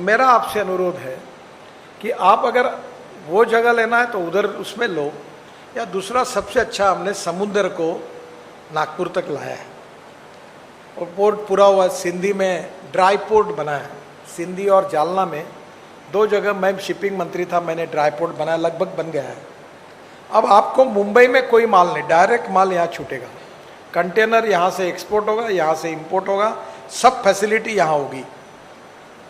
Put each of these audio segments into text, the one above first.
मेरा आपसे अनुरोध है कि आप अगर वो जगह लेना है तो उधर उसमें लो, या दूसरा सबसे अच्छा हमने समुद्र को नागपुर तक लाया है और पोर्ट पूरा हुआ। सिंधी में ड्राई पोर्ट बना है, सिंधी और जालना में 2 जगह मैं शिपिंग मंत्री था, मैंने ड्राई पोर्ट बनाया, लगभग बन गया है। अब आपको मुंबई में कोई माल नहीं, डायरेक्ट माल यहाँ छूटेगा, कंटेनर यहाँ से एक्सपोर्ट होगा, यहाँ से इंपोर्ट होगा, सब फैसिलिटी यहाँ होगी।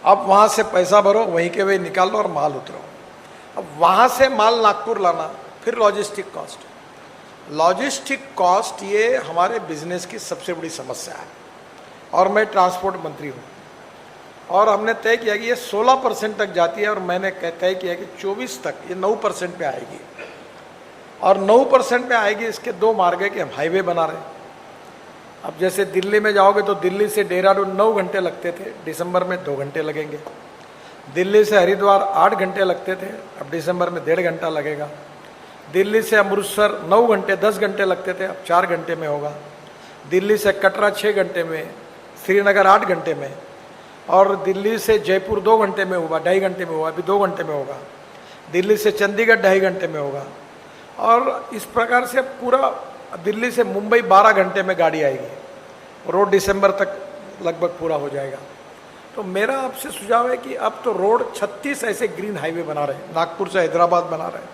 अब वहाँ से पैसा भरो, वहीं के वहीं निकाल लो और माल उतरो। अब वहाँ से माल नागपुर लाना, फिर लॉजिस्टिक कॉस्ट ये हमारे बिजनेस की सबसे बड़ी समस्या है। और मैं ट्रांसपोर्ट मंत्री हूँ और हमने तय किया कि ये 16% तक जाती है और मैंने तय किया कि 24 तक ये 9% पे आएगी और 9% पे आएगी। इसके 2 मार्ग है कि हम हाईवे बना रहे हैं। अब जैसे दिल्ली में जाओगे तो दिल्ली से देहरादून 9 घंटे लगते थे, दिसंबर में 2 घंटे लगेंगे। दिल्ली से हरिद्वार 8 घंटे लगते थे, अब दिसंबर में 1.5 घंटा लगेगा। दिल्ली से अमृतसर 9 घंटे 10 घंटे लगते थे, अब 4 घंटे में होगा। दिल्ली से कटरा 6 घंटे में, श्रीनगर 8 घंटे में, और दिल्ली से जयपुर 2 घंटे में हुआ, 2.5 घंटे में हुआ, अभी 2 घंटे में होगा। दिल्ली से चंडीगढ़ 2.5 घंटे में होगा। और इस प्रकार से पूरा दिल्ली से मुंबई 12 घंटे में गाड़ी आएगी। रोड दिसंबर तक लगभग पूरा हो जाएगा। तो मेरा आपसे सुझाव है कि अब तो रोड 36 ऐसे ग्रीन हाईवे बना रहे हैं, नागपुर से हैदराबाद बना रहे हैं,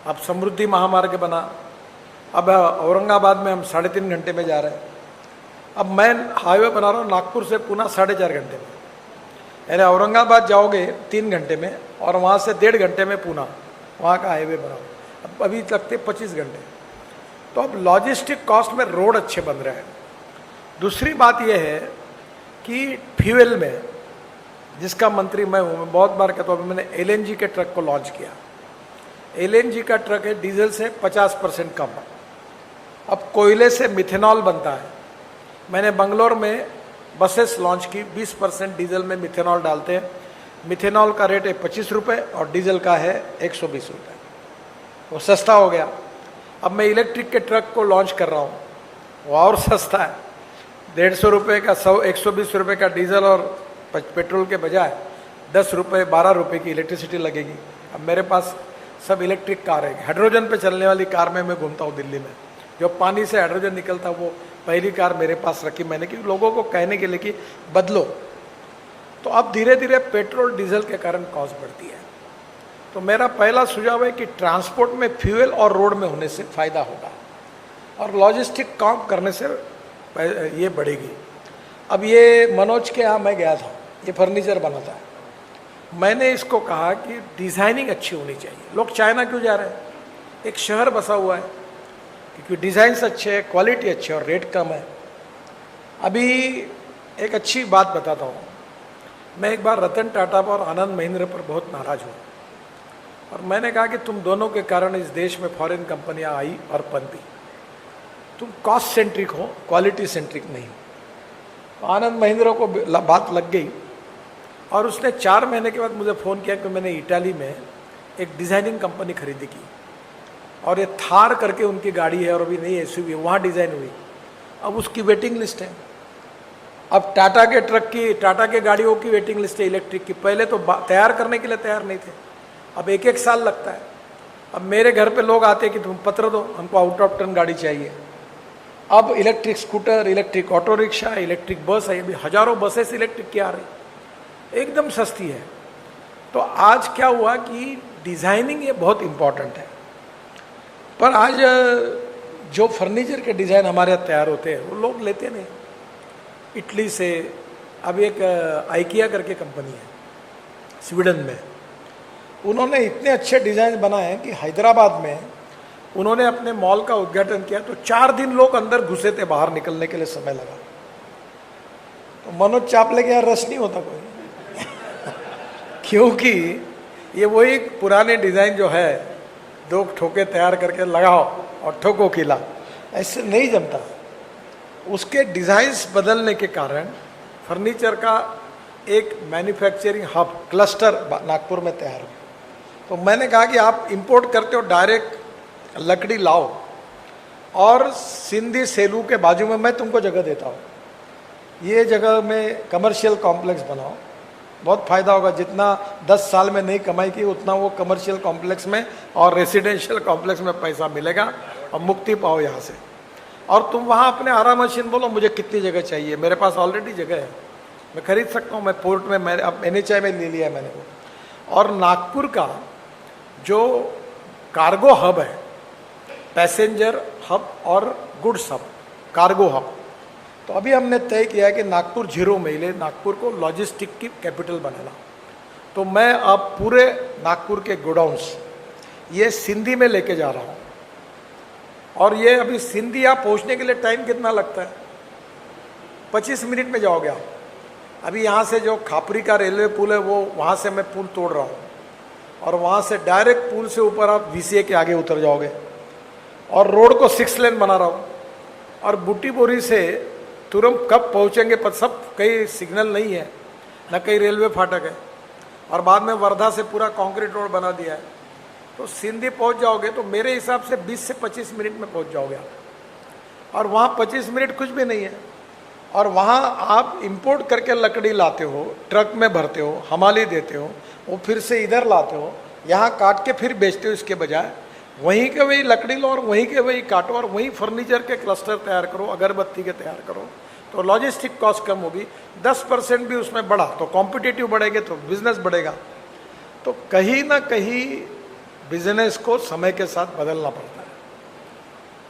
अब समृद्धि महामार्ग बना, अब औरंगाबाद में हम 3.5 घंटे में जा रहे हैं। अब मैं हाईवे बना रहा हूँ नागपुर से पुणे 4.5 घंटे में, यानी औरंगाबाद जाओगे 3 घंटे में और वहाँ से 1.5 घंटे में पुणे, वहाँ का हाईवे बनाओ। अब अभी लगते 25 घंटे। तो अब लॉजिस्टिक कॉस्ट में रोड अच्छे बन रहे हैं। दूसरी बात यह है कि फ्यूल में, जिसका मंत्री मैं हूँ, मैं बहुत बार कहता हूँ, मैंने LNG के ट्रक को लॉन्च किया। LNG का ट्रक है डीजल से 50% कम। अब कोयले से मिथेनॉल बनता है। मैंने बंगलोर में बसेस लॉन्च की, 20% डीजल में मिथेनॉल डालते हैं। मिथेनॉल का रेट है 25 रुपये और डीजल का है 120 रुपये, वो सस्ता हो गया। अब मैं इलेक्ट्रिक के ट्रक को लॉन्च कर रहा हूँ, वो और सस्ता है, 150 रुपये का 120 रुपये का डीजल और पेट्रोल के बजाय 10 रुपये 12 रुपये की इलेक्ट्रिसिटी लगेगी। अब मेरे पास सब इलेक्ट्रिक कार है, हाइड्रोजन पे चलने वाली कार में मैं घूमता हूँ दिल्ली में, जो पानी से हाइड्रोजन निकलता, वो पहली कार मेरे पास रखी मैंने, कि लोगों को कहने के लिए कि बदलो। तो अब धीरे धीरे पेट्रोल डीजल के कारण कॉस्ट बढ़ती है। तो मेरा पहला सुझाव है कि ट्रांसपोर्ट में फ्यूल और रोड में होने से फायदा होगा और लॉजिस्टिक काम करने से ये बढ़ेगी। अब ये मनोज के यहाँ मैं गया था, ये फर्नीचर बनाता है, मैंने इसको कहा कि डिज़ाइनिंग अच्छी होनी चाहिए। लोग चाइना क्यों जा रहे हैं? एक शहर बसा हुआ है, क्योंकि डिज़ाइंस अच्छे हैं, क्वालिटी अच्छी है और रेट कम है। अभी एक अच्छी बात बताता हूँ, मैं एक बार रतन टाटा पर और आनंद महिंद्रा पर बहुत नाराज हूँ और मैंने कहा कि तुम दोनों के कारण इस देश में फॉरेन कंपनियाँ आई और पनपी। तुम कॉस्ट सेंट्रिक हो, क्वालिटी सेंट्रिक नहीं हो। तो आनंद महिंद्रा को बात लग गई और उसने 4 महीने के बाद मुझे फ़ोन किया कि मैंने इटाली में एक डिज़ाइनिंग कंपनी खरीदी की और ये थार करके उनकी गाड़ी है और अभी नई SUV वहाँ डिज़ाइन हुई। अब उसकी वेटिंग लिस्ट है। अब टाटा के ट्रक की, टाटा के गाड़ियों की वेटिंग लिस्ट है इलेक्ट्रिक की। पहले तो तैयार करने के लिए तैयार नहीं थे, अब 1-1 साल लगता है। अब मेरे घर पे लोग आते हैं कि तुम पत्र दो, हमको आउट ऑफ टर्न गाड़ी चाहिए। अब electric scooter, electric auto rickshaw, electric bus है, अभी हज़ारों बसेस इलेक्ट्रिक की आ रही, एकदम सस्ती है। तो आज क्या हुआ कि डिज़ाइनिंग ये बहुत इम्पॉर्टेंट है। पर आज जो फर्नीचर के डिज़ाइन हमारे यहाँ तैयार होते हैं वो लोग लेते नहीं। इटली से अब एक आइकिया करके कंपनी है स्वीडन में, उन्होंने इतने अच्छे डिज़ाइन बनाए हैं कि हैदराबाद में उन्होंने अपने मॉल का उद्घाटन किया तो 4 दिन लोग अंदर घुसे थे, बाहर निकलने के लिए समय लगा। तो मनोज चापले के यहाँ रस नहीं होता कोई क्योंकि ये वही पुराने डिज़ाइन जो है, 2 ठोके तैयार करके लगाओ और ठोको किला, ऐसे नहीं जमता। उसके डिज़ाइंस बदलने के कारण फर्नीचर का एक मैन्युफैक्चरिंग हब, क्लस्टर नागपुर में तैयार हो। तो मैंने कहा कि आप इंपोर्ट करते हो, डायरेक्ट लकड़ी लाओ और सिंधी सेलू के बाजू में मैं तुमको जगह देता हूँ, ये जगह में कमर्शियल कॉम्प्लेक्स बनाओ बहुत फायदा होगा। जितना 10 साल में नहीं कमाई की उतना वो कमर्शियल कॉम्प्लेक्स में और रेसिडेंशियल कॉम्प्लेक्स में पैसा मिलेगा और मुक्ति पाओ यहाँ से। और तुम वहाँ अपने आराम मशीन बोलो मुझे कितनी जगह चाहिए, मेरे पास ऑलरेडी जगह है, मैं खरीद सकता हूँ। मैं पोर्ट में मैंने अब NHI में ले लिया है मैंने वो। और नागपुर का जो कार्गो हब है, पैसेंजर हब और गुड्स हब, कार्गो हब, तो अभी हमने तय किया है कि नागपुर 0 महीने नागपुर को लॉजिस्टिक की कैपिटल बनाना। तो मैं अब पूरे नागपुर के गोडाउन्स ये सिंधी में लेके जा रहा हूँ। और ये अभी सिंधी आप पहुँचने के लिए टाइम कितना लगता है? 25 मिनट में जाओगे आप। अभी यहाँ से जो खापरी का रेलवे पुल है वो वहाँ से मैं पुल तोड़ रहा हूँ और वहाँ से डायरेक्ट पुल से ऊपर आप VCA के आगे उतर जाओगे। और रोड को 6 लेन बना रहा हूँ। और बूटी बोरी से तुरंत कब पहुँचेंगे पर सब कहीं सिग्नल नहीं है, न कहीं रेलवे फाटक है। और बाद में वर्धा से पूरा कंक्रीट रोड बना दिया है। तो सिंधी पहुँच जाओगे तो मेरे हिसाब से 20 से 25 मिनट में पहुँच जाओगे आप। और वहाँ 25 मिनट कुछ भी नहीं है। और वहाँ आप इंपोर्ट करके लकड़ी लाते हो, ट्रक में भरते हो, हमाली देते हो, वो फिर से इधर लाते हो, यहाँ काट के फिर बेचते हो। इसके बजाय वहीं के वही लकड़ी लो और वहीं के वही काटो और वहीं फर्नीचर के क्लस्टर तैयार करो, अगरबत्ती के तैयार करो, तो लॉजिस्टिक कॉस्ट कम होगी। 10% भी उसमें बढ़ा तो कॉम्पिटिटिव बढ़ेंगे तो बिजनेस बढ़ेगा। तो कहीं ना कहीं बिजनेस को समय के साथ बदलना पड़ता है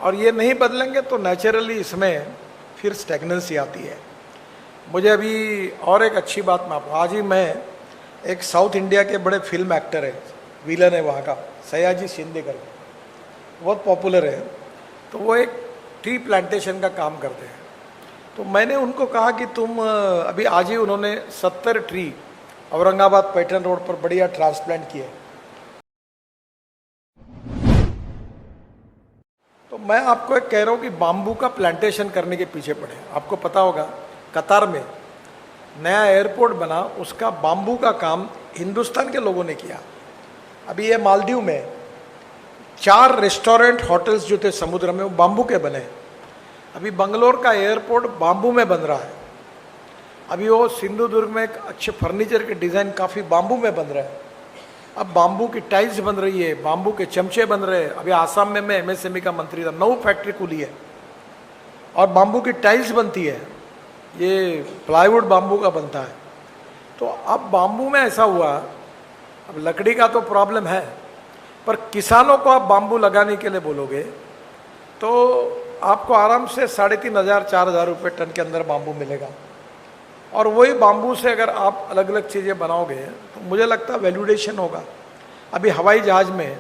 और ये नहीं बदलेंगे तो नेचुरली इसमें फिर स्टैग्नेंसी आती है। मुझे अभी और एक अच्छी बात मैं आपको, आज ही मैं एक साउथ इंडिया के बड़े फिल्म एक्टर है, विलन है वहाँ का, सयाजी शिंदे करके, बहुत पॉपुलर है। तो वो एक ट्री प्लांटेशन का काम करते हैं। तो मैंने उनको कहा कि तुम अभी आज ही उन्होंने 70 ट्री औरंगाबाद पैटर्न रोड पर बढ़िया ट्रांसप्लांट किए। तो मैं आपको एक कह रहा हूँ कि बाम्बू का प्लांटेशन करने के पीछे पड़े। आपको पता होगा कतार में नया एयरपोर्ट बना, उसका बाम्बू का काम हिंदुस्तान के लोगों ने किया। अभी ये मालदीव में 4 रेस्टोरेंट होटल्स जो थे समुद्र में वो बाम्बू के बने। अभी बंगलोर का एयरपोर्ट बाम्बू में बन रहा है। अभी वो सिंधुदुर्ग में एक अच्छे फर्नीचर के डिज़ाइन काफ़ी बाम्बू में बन रहा है। अब बाम्बू की टाइल्स बन रही है, बाम्बू के चमचे बन रहे हैं। अभी आसाम में मैं MSME का मंत्री था, 9 फैक्ट्री खुली है और बाम्बू की टाइल्स बनती है। ये प्लाईवुड बाम्बू का बनता है। तो अब बाम्बू में ऐसा हुआ, अब लकड़ी का तो प्रॉब्लम है, पर किसानों को आप बाम्बू लगाने के लिए बोलोगे तो आपको आराम से 3,500-4,000 रुपये टन के अंदर बाम्बू मिलेगा। और वही बाम्बू से अगर आप अलग अलग चीज़ें बनाओगे तो मुझे लगता है वैल्यूडेशन होगा। अभी हवाई जहाज़ में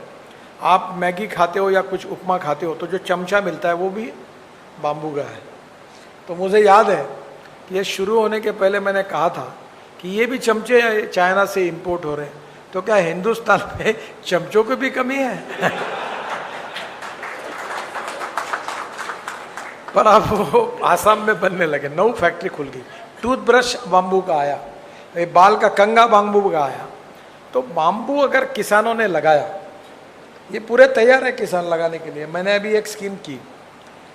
आप मैगी खाते हो या कुछ उपमा खाते हो तो जो चमचा मिलता है वो भी बाम्बू का है। तो मुझे याद है कि ये शुरू होने के पहले मैंने कहा था कि ये भी चमचे चाइना से इंपोर्ट हो रहे हैं, तो क्या हिंदुस्तान में चमचों की भी कमी है? पर अब वो आसाम में बनने लगे, 9 फैक्ट्री खुल गई। टूथब्रश बाम्बू का आया, बाल का कंगा बाम्बू का आया। तो बाम्बू अगर किसानों ने लगाया, ये पूरे तैयार है किसान लगाने के लिए। मैंने अभी एक स्कीम की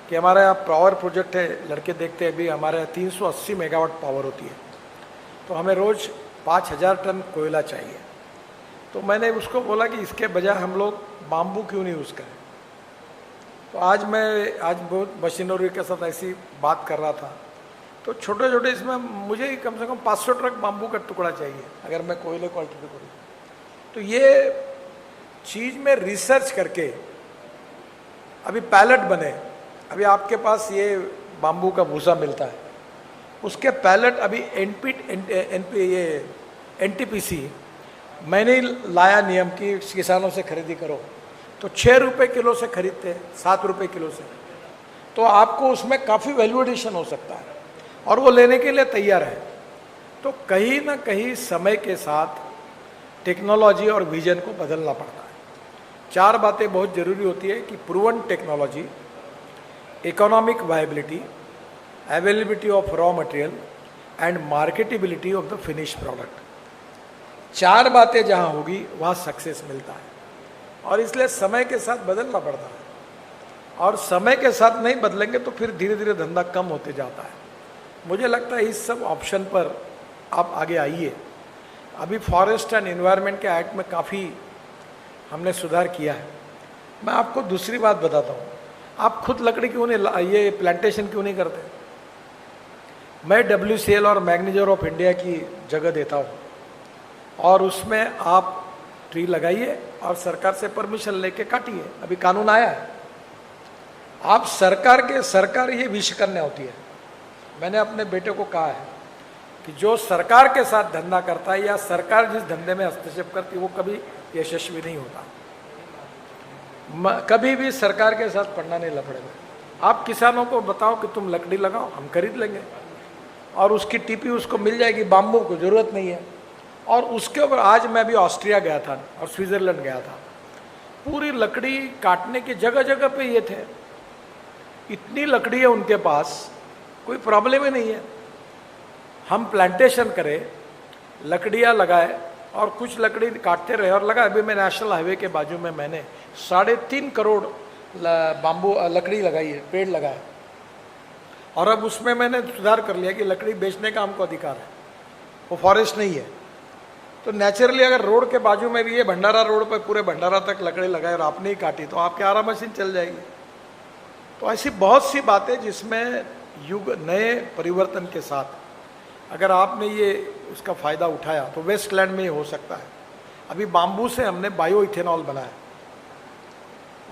कि हमारे यहाँ पावर प्रोजेक्ट है, लड़के देखते हैं, अभी हमारे यहाँ 380 मेगावाट पावर होती है, तो हमें रोज़ 5,000 टन कोयला चाहिए। तो मैंने उसको बोला कि इसके बजाय हम लोग बाम्बू क्यों नहीं यूज़ करें। तो आज बहुत मशीनरी के साथ ऐसी बात कर रहा था, तो छोटे छोटे इसमें मुझे कम से कम 500 ट्रक बाम्बू का टुकड़ा चाहिए अगर मैं कोयले को अल्टरनेट करूँ। तो ये चीज़ में रिसर्च करके अभी पैलेट बने। अभी आपके पास ये बाम्बू का भूसा मिलता है, उसके पैलेट अभी NTPC मैंने ही लाया नियम कि किसानों से खरीदी करो, तो 6 रुपये किलो से खरीदते हैं, 7 रुपये किलो से। तो आपको उसमें काफ़ी वैल्यूएडिशन हो सकता है और वो लेने के लिए तैयार है। तो कहीं ना कहीं समय के साथ टेक्नोलॉजी और विजन को बदलना पड़ता है। 4 बातें बहुत ज़रूरी होती है कि proven technology, economic viability, availability of raw material and marketability of the finish product. 4 बातें जहाँ होगी वहाँ सक्सेस मिलता है और इसलिए समय के साथ बदलना पड़ता है। और समय के साथ नहीं बदलेंगे तो फिर धीरे धीरे धंधा कम होते जाता है। मुझे लगता है इस सब ऑप्शन पर आप आगे आइए अभी फॉरेस्ट एंड एनवायरनमेंट के एक्ट में काफ़ी हमने सुधार किया है। मैं आपको दूसरी बात बताता हूँ, आप खुद लकड़ी क्यों नहीं, ये प्लांटेशन क्यों नहीं करते? मैं WCL और मैग्नीजर ऑफ इंडिया की जगह देता हूँ और उसमें आप ट्री लगाइए और सरकार से परमिशन लेके काटिए। अभी कानून आया है। आप सरकार ये विश करने होती है। मैंने अपने बेटे को कहा है कि जो सरकार के साथ धंधा करता है या सरकार जिस धंधे में हस्तक्षेप करती है वो कभी यशस्वी नहीं होता। कभी भी सरकार के साथ पड़ना नहीं लपड़ेगा। आप किसानों को बताओ कि तुम लकड़ी लगाओ, हम खरीद लेंगे और उसकी टीपी उसको मिल जाएगी, बाम्बू को जरूरत नहीं है। और उसके ऊपर आज मैं भी ऑस्ट्रिया गया था और स्विट्जरलैंड गया था, पूरी लकड़ी काटने की जगह जगह पे ये थे। इतनी लकड़ी है उनके पास, कोई प्रॉब्लम ही नहीं है। हम प्लांटेशन करें, लकड़ियाँ लगाए और कुछ लकड़ी काटते रहे और लगाए। अभी मैं नेशनल हाईवे के बाजू में मैंने 3.5 करोड़ बाम्बू लकड़ी लगाई है, पेड़ लगाए। और अब उसमें मैंने सुधार कर लिया कि लकड़ी बेचने का हमको अधिकार है, वो फॉरेस्ट नहीं है। तो नेचुरली अगर रोड के बाजू में भी ये भंडारा रोड पर पूरे भंडारा तक लकड़ी लगाए और आपने ही काटी तो आपकी आरा मशीन चल जाएगी। तो ऐसी बहुत सी बातें जिसमें युग नए परिवर्तन के साथ अगर आपने ये उसका फ़ायदा उठाया तो वेस्टलैंड में ही हो सकता है। अभी बाम्बू से हमने बायो इथेनॉल बनाया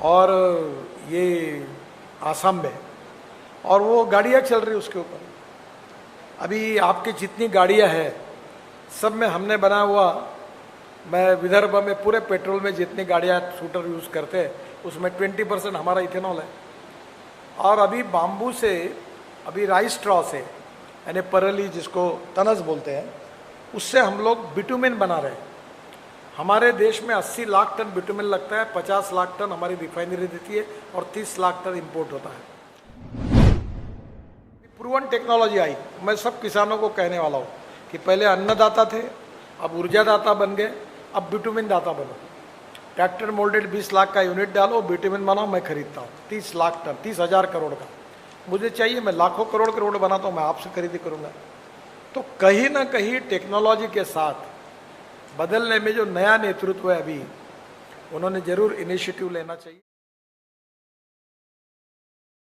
और ये आसाम में, और वो गाड़ियाँ चल रही उसके ऊपर। अभी आपकी जितनी गाड़ियाँ हैं सब में हमने बना हुआ, मैं विदर्भ में पूरे पेट्रोल में जितनी गाड़ियाँ स्कूटर यूज़ करते हैं उसमें 20% हमारा इथेनॉल है। और अभी बाम्बू से, अभी राइस स्ट्रॉ से, यानी परली जिसको तनस बोलते हैं, उससे हम लोग बिटुमिन बना रहे हैं। हमारे देश में 80 लाख टन बिटुमिन लगता है, 50 लाख टन हमारी रिफाइनरी देती है और 30 लाख टन इंपोर्ट होता है। प्रूवन टेक्नोलॉजी आई। मैं सब किसानों को कहने वाला हूँ कि पहले अन्नदाता थे, अब ऊर्जादाता बन गए, अब बिटुमिन दाता बनो। ट्रैक्टर मोल्डेड 20 लाख का यूनिट डालो, बिटुमिन बनाओ, मैं खरीदता हूँ 30 लाख टन, 30,000 करोड़ का मुझे चाहिए। मैं लाखों करोड़ के रोड बनाता हूँ, मैं आपसे खरीदी करूँगा। तो कहीं ना कहीं टेक्नोलॉजी के साथ बदलने में जो नया नेतृत्व है अभी, उन्होंने जरूर इनिशिएटिव लेना चाहिए।